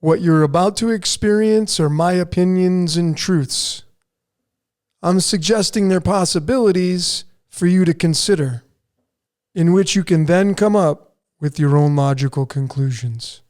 What you're about to experience are my opinions and truths. I'm suggesting they're possibilities for you to consider, in which you can then come up with your own logical conclusions.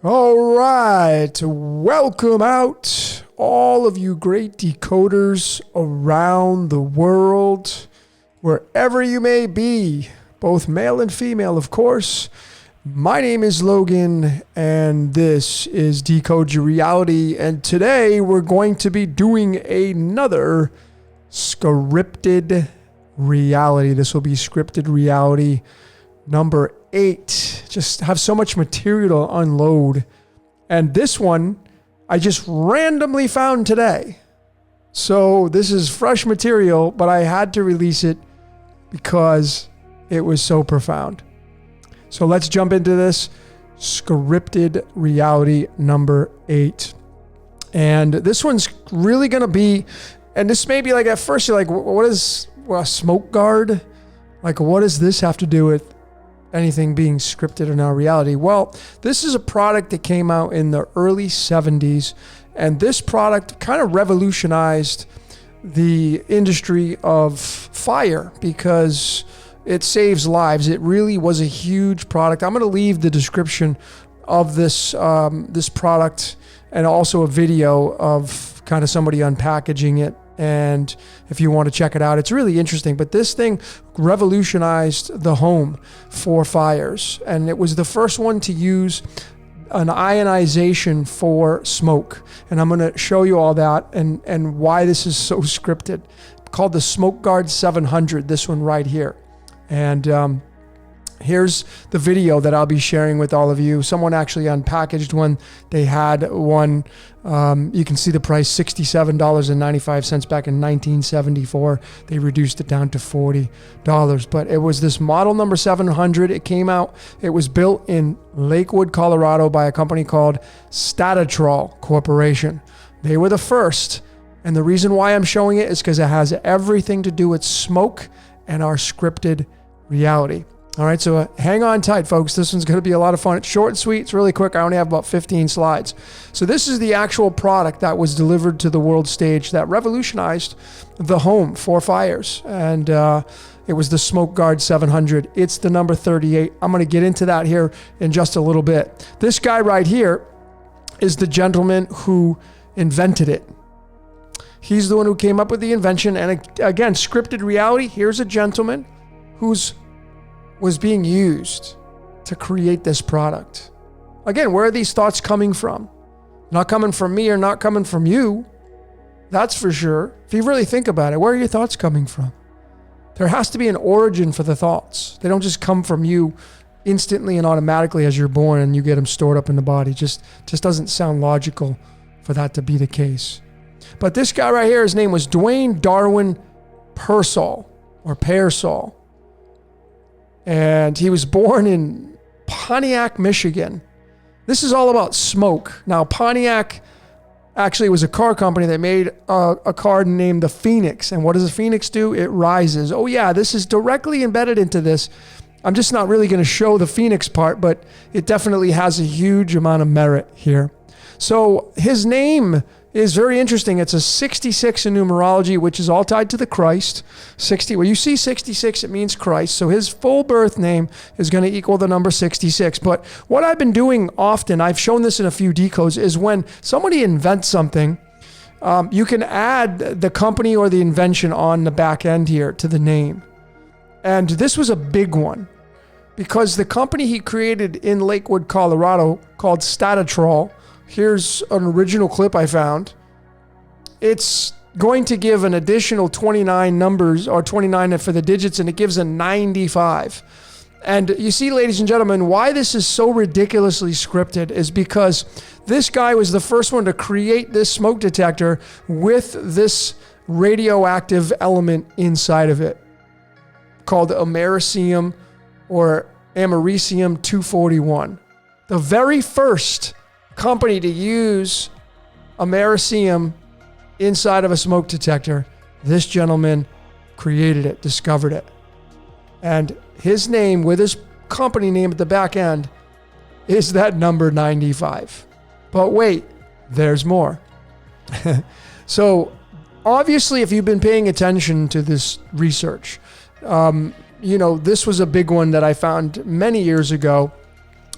All right, welcome out all of you great decoders around the world, wherever you may be, both male and female, of course. My name is Logan, and this is Decode Your Reality, and today we're going to be doing another scripted reality. This will be scripted reality number 8. Just have so much material to unload. And this one I just randomly found today. So this is fresh material, but I had to release it because it was so profound. So let's jump into this scripted reality number 8. And this one's really going to be, and this may be like at first you're like, what is a smoke guard? Like, what does this have to do with anything being scripted in our reality? Well, this is a product that came out in the early 70s, and this product kind of revolutionized the industry of fire because it saves lives. It really was a huge product. I'm going to leave the description of this this product and also a video of kind of somebody unpackaging it. And if you want to check it out, it's really interesting. But this thing revolutionized the home for fires. And it was the first one to use an ionization for smoke. And I'm going to show you all that and why this is so scripted. Called the Smoke Guard 700, this one right here. And here's the video that I'll be sharing with all of you. Someone actually unpackaged one. They had one, you can see the price, $67.95 back in 1974. They reduced it down to $40. But it was this model number 700. It came out, it was built in Lakewood, Colorado by a company called Statatrol Corporation. They were the first. And the reason why I'm showing it is because it has everything to do with smoke and our scripted reality. All right, so hang on tight, folks. This one's going to be a lot of fun. It's short and sweet. It's really quick. I only have about 15 slides. So this is the actual product that was delivered to the world stage that revolutionized the home for fires. And it was the Smoke Guard 700. It's the number 38. I'm going to get into that here in just a little bit. This guy right here is the gentleman who invented it. He's the one who came up with the invention. And again, scripted reality. Here's a gentleman who's was being used to create this product. Again, where are these thoughts coming from? Not coming from me or not coming from you. That's for sure. If you really think about it, where are your thoughts coming from? There has to be an origin for the thoughts. They don't just come from you instantly and automatically as you're born and you get them stored up in the body. Just doesn't sound logical for that to be the case. But this guy right here, his name was Dwayne Darwin Pearsall or Pearsall. And he was born in Pontiac, Michigan. This is all about smoke. Now, Pontiac actually was a car company that made a car named the Phoenix. And what does the Phoenix do? It rises. Oh yeah, this is directly embedded into this. I'm just not really going to show the Phoenix part, but it definitely has a huge amount of merit here. So his name is very interesting. It's a 66 in numerology, which is all tied to the Christ. 60. Well, you see 66, it means Christ. So his full birth name is going to equal the number 66. But what I've been doing often, I've shown this in a few decodes, is when somebody invents something, you can add the company or the invention on the back end here to the name. And this was a big one because the company he created in Lakewood, Colorado, called Statatrol. Here's an original clip I found. It's going to give an additional 29 numbers, or 29 for the digits, and it gives a 95. And you see, ladies and gentlemen, why this is so ridiculously scripted is because this guy was the first one to create this smoke detector with this radioactive element inside of it called americium or americium 241. The very first company to use americium inside of a smoke detector, this gentleman created it, discovered it. And his name with his company name at the back end is that number 95. But wait, there's more. So obviously, if you've been paying attention to this research, this was a big one that I found many years ago,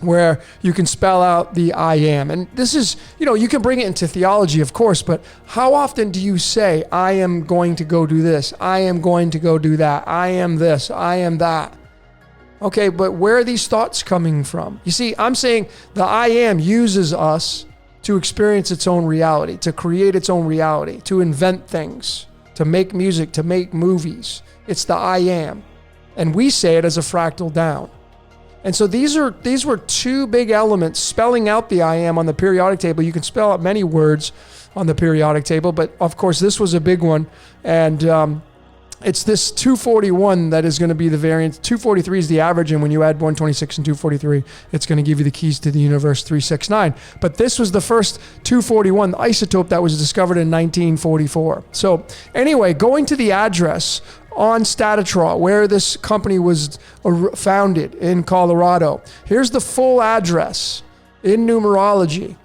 where you can spell out the I am. And this is, you can bring it into theology, of course, but how often do you say, I am going to go do this, I am going to go do that, I am this, I am that? Okay, but where are these thoughts coming from? You see, I'm saying the I am uses us to experience its own reality, to create its own reality, to invent things, to make music, to make movies. It's the I am. And we say it as a fractal down. And so these were two big elements spelling out the I am on the periodic table. You can spell out many words on the periodic table, but of course this was a big one. And it's this 241 that is going to be the variance. 243 is the average, and when you add 126 and 243, it's going to give you the keys to the universe 369. But this was the first 241, the isotope that was discovered in 1944. So anyway, going to the address on Statatron, where this company was founded in Colorado. Here's the full address in numerology.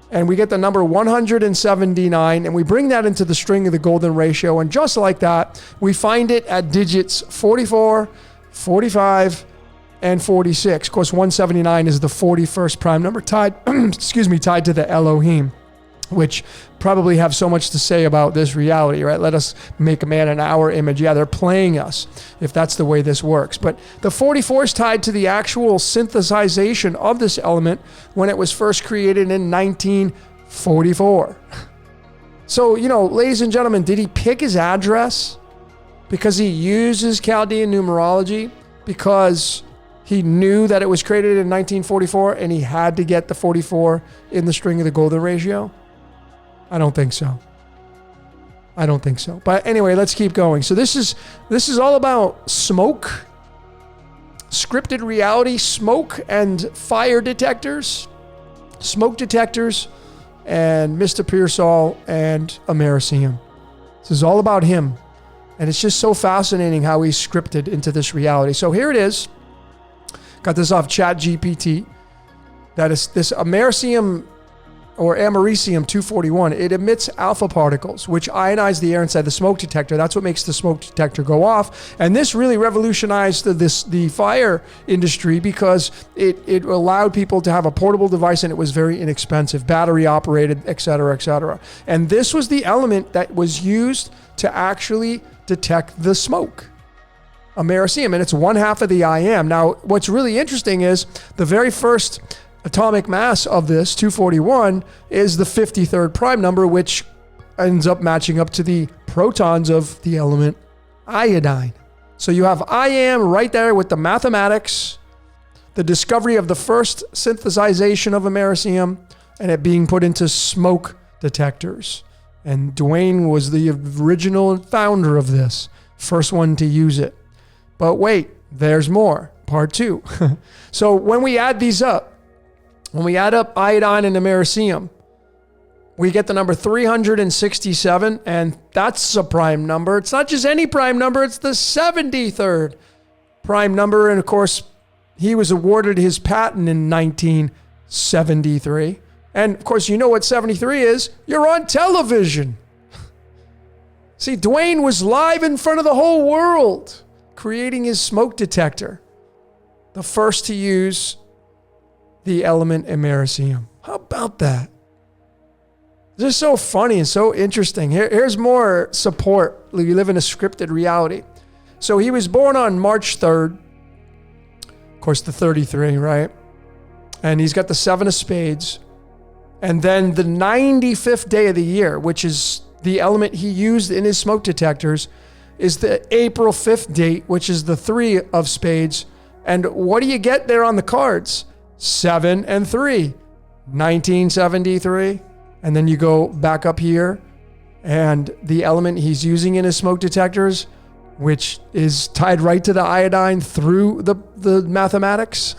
And we get the number 179, and we bring that into the string of the golden ratio. And just like that, we find it at digits 44, 45, and 46. Of course, 179 is the 41st prime number tied to the Elohim, which probably have so much to say about this reality, right? Let us make a man in our image. Yeah, they're playing us, if that's the way this works. But the 44 is tied to the actual synthesization of this element when it was first created in 1944. So, ladies and gentlemen, did he pick his address because he uses Chaldean numerology, because he knew that it was created in 1944 and he had to get the 44 in the string of the golden ratio? I don't think so. But anyway, let's keep going. So this is all about smoke, scripted reality, smoke and fire detectors, smoke detectors, and Mr. Pearsall and americium. This is all about him. And it's just so fascinating how he's scripted into this reality. So here it is. Got this off ChatGPT. That is this americium, or americium 241, it emits alpha particles, which ionize the air inside the smoke detector. That's what makes the smoke detector go off. And this really revolutionized the fire industry, because it allowed people to have a portable device, and it was very inexpensive, battery operated, et cetera, et cetera. And this was the element that was used to actually detect the smoke, americium, and it's one half of the I am. Now, what's really interesting is the very first atomic mass of this 241 is the 53rd prime number, which ends up matching up to the protons of the element iodine. So you have I am right there with the mathematics, the discovery of the first synthesization of americium, and it being put into smoke detectors. And Dwayne was the original founder of this, first one to use it. But wait, there's more, part two. So when we add these up, when we add up iodine and americium, we get the number 367, and that's a prime number. It's not just any prime number, it's the 73rd prime number. And of course, he was awarded his patent in 1973. And of course, you know what 73 is? You're on television. See, Dwayne was live in front of the whole world, creating his smoke detector, the first to use the element americium. How about that? This is so funny and so interesting. Here's more support. We live in a scripted reality. So he was born on March 3rd. Of course, the 33, right? And he's got the 7 of spades. And then the 95th day of the year, which is the element he used in his smoke detectors, is the April 5th date, which is the 3 of spades. And what do you get there on the cards? 7 and 3, 1973. And then you go back up here, and the element he's using in his smoke detectors, which is tied right to the iodine through the mathematics.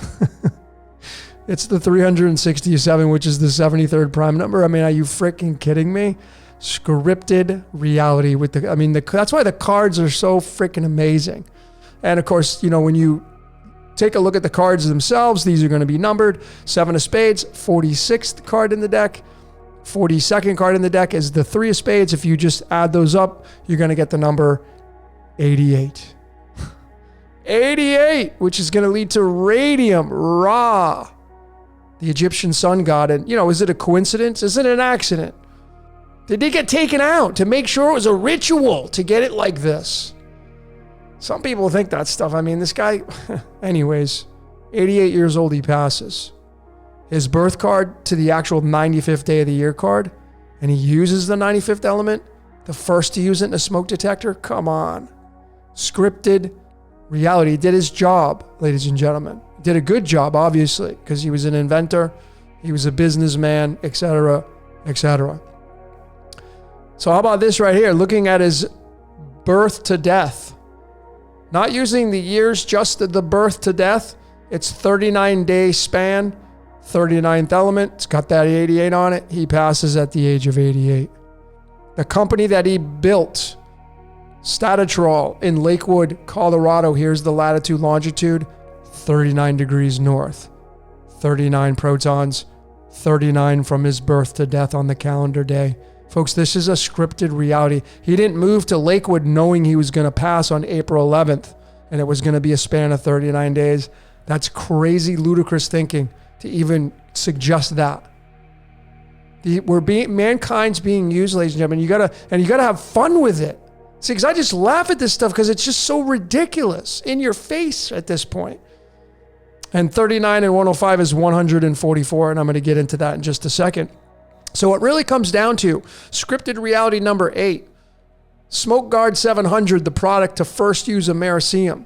It's the 367, which is the 73rd prime number. I mean, are you freaking kidding me? Scripted reality with that's why the cards are so freaking amazing. And of course, when you take a look at the cards themselves, these are going to be numbered. 7 of spades, 46th card in the deck. 42nd card in the deck is the 3 of spades. If you just add those up, you're going to get the number 88. 88, which is going to lead to radium, Ra, the Egyptian sun god. And, is it a coincidence? Is it an accident? Did they get taken out to make sure it was a ritual to get it like this? Some people think that stuff. I mean, this guy, anyways, 88 years old, he passes. His birth card to the actual 95th day of the year card, and he uses the 95th element, the first to use it in a smoke detector. Come on. Scripted reality. He did his job, ladies and gentlemen. Did a good job, obviously, because he was an inventor, he was a businessman, etc., etc. So how about this right here? Looking at his birth to death. Not using the years, just the birth to death. It's 39-day span, 39th element. It's got that 88 on it. He passes at the age of 88. The company that he built, Statatrol in Lakewood, Colorado. Here's the latitude, longitude, 39 degrees north. 39 protons, 39 from his birth to death on the calendar day. Folks, this is a scripted reality. He didn't move to Lakewood knowing he was going to pass on April 11th and it was going to be a span of 39 days. That's crazy, ludicrous thinking to even suggest that. Mankind's being used, ladies and gentlemen. You gotta have fun with it. See, because I just laugh at this stuff because it's just so ridiculous in your face at this point. And 39 and 105 is 144, and I'm going to get into that in just a second. So it really comes down to scripted reality number 8. Smoke Guard 700, the product to first use Americium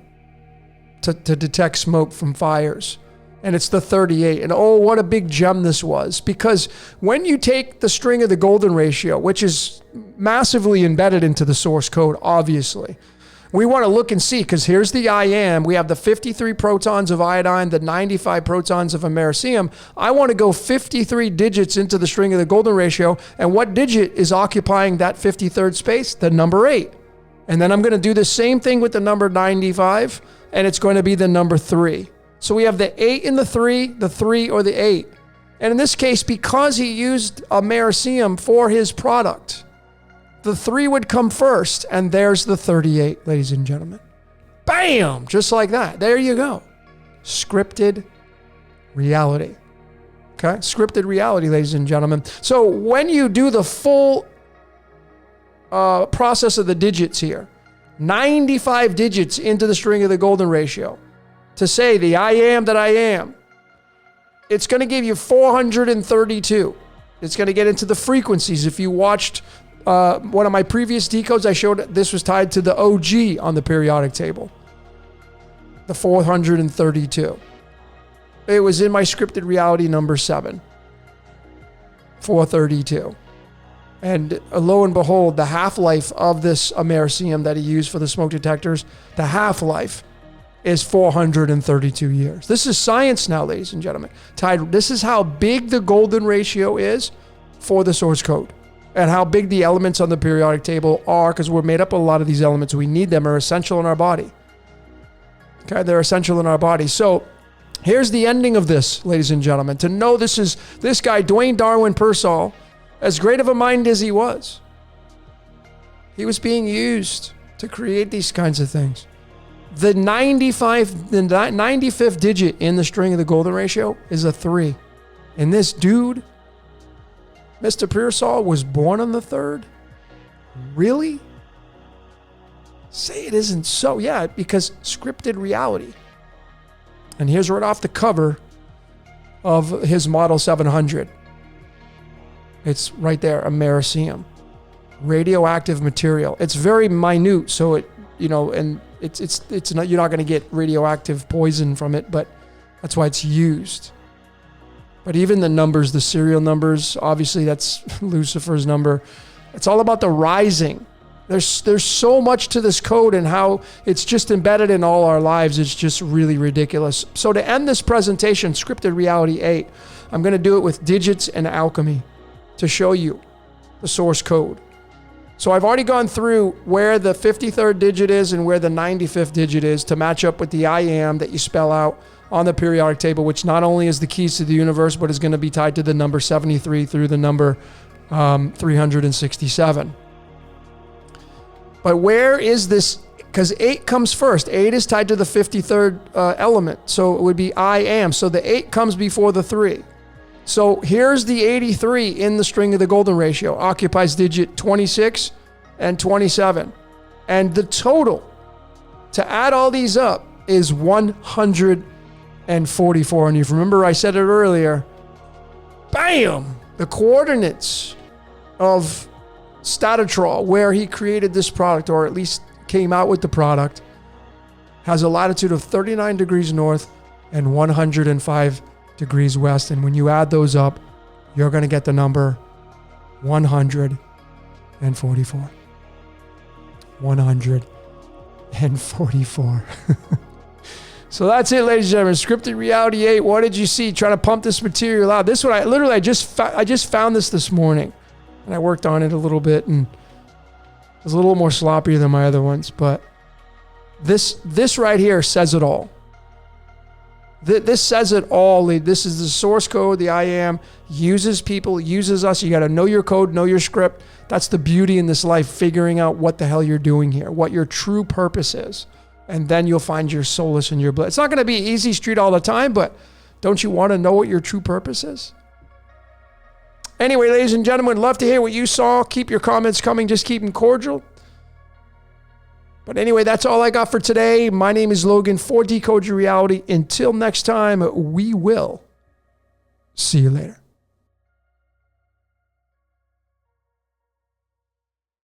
to detect smoke from fires. And it's the 38. And oh, what a big gem this was. Because when you take the string of the golden ratio, which is massively embedded into the source code, obviously, we want to look and see, because here's the IAM. We have the 53 protons of iodine, the 95 protons of americium. I want to go 53 digits into the string of the golden ratio. And what digit is occupying that 53rd space? The number 8. And then I'm going to do the same thing with the number 95, and it's going to be the number 3. So we have the 8 and the 3 or the 8. And in this case, because he used americium for his product, the 3 would come first, and there's the 38, ladies and gentlemen. Bam! Just like that. There you go. Scripted reality. Okay? Scripted reality, ladies and gentlemen. So when you do the full process of the digits here, 95 digits into the string of the golden ratio, to say the I am that I am, it's going to give you 432. It's going to get into the frequencies. If you watched one of my previous decodes, I showed this was tied to the OG on the periodic table. The 432. It was in my scripted reality number 7. 432. And lo and behold, the half-life of this americium that he used for the smoke detectors, the half-life is 432 years. This is science now, ladies and gentlemen. This is how big the golden ratio is for the source code, and how big the elements on the periodic table are, because we're made up of a lot of these elements. We need them, are essential in our body. Okay, they're essential in our body. So here's the ending of this, ladies and gentlemen. To know this guy, Dwayne Darwin Pearsall, as great of a mind as he was being used to create these kinds of things. The 95th digit in the string of the golden ratio is a 3. And this dude, Mr. Pearsall, was born on the 3rd? Really? Say it isn't so. Yeah, because scripted reality. And here's right off the cover of his Model 700. It's right there, americium. Radioactive material. It's very minute, so it, and it's not, you're not going to get radioactive poison from it, but that's why it's used. But even the numbers, the serial numbers, obviously that's Lucifer's number. It's all about the rising. There's so much to this code and how it's just embedded in all our lives. It's just really ridiculous. So to end this presentation, Scripted Reality 8, I'm going to do it with digits and alchemy to show you the source code. So I've already gone through where the 53rd digit is and where the 95th digit is to match up with the I am that you spell out on the periodic table, which not only is the keys to the universe, but is going to be tied to the number 73 through the number 367. But where is this? Because 8 comes first. 8 is tied to the 53rd element. So it would be I am. So the 8 comes before the 3. So here's the 83 in the string of the golden ratio. Occupies digit 26 and 27. And the total to add all these up is 144. And if you remember, I said it earlier. Bam! The coordinates of Statatrol, where he created this product, or at least came out with the product, has a latitude of 39 degrees north and 105 degrees west. And when you add those up, you're going to get the number 144. 144. So that's it, ladies and gentlemen. Scripted Reality 8. What did you see? Trying to pump this material out. This one, I just found this morning. And I worked on it a little bit, and it was a little more sloppier than my other ones. But this right here says it all. This says it all. This is the source code. The I am uses people, uses us. You got to know your code, know your script. That's the beauty in this life, figuring out what the hell you're doing here, what your true purpose is. And then you'll find your solace and your bliss. It's not going to be easy street all the time, but don't you want to know what your true purpose is? Anyway, ladies and gentlemen, love to hear what you saw. Keep your comments coming. Just keep them cordial. But anyway, that's all I got for today. My name is Logan for Decode Your Reality. Until next time, we will see you later.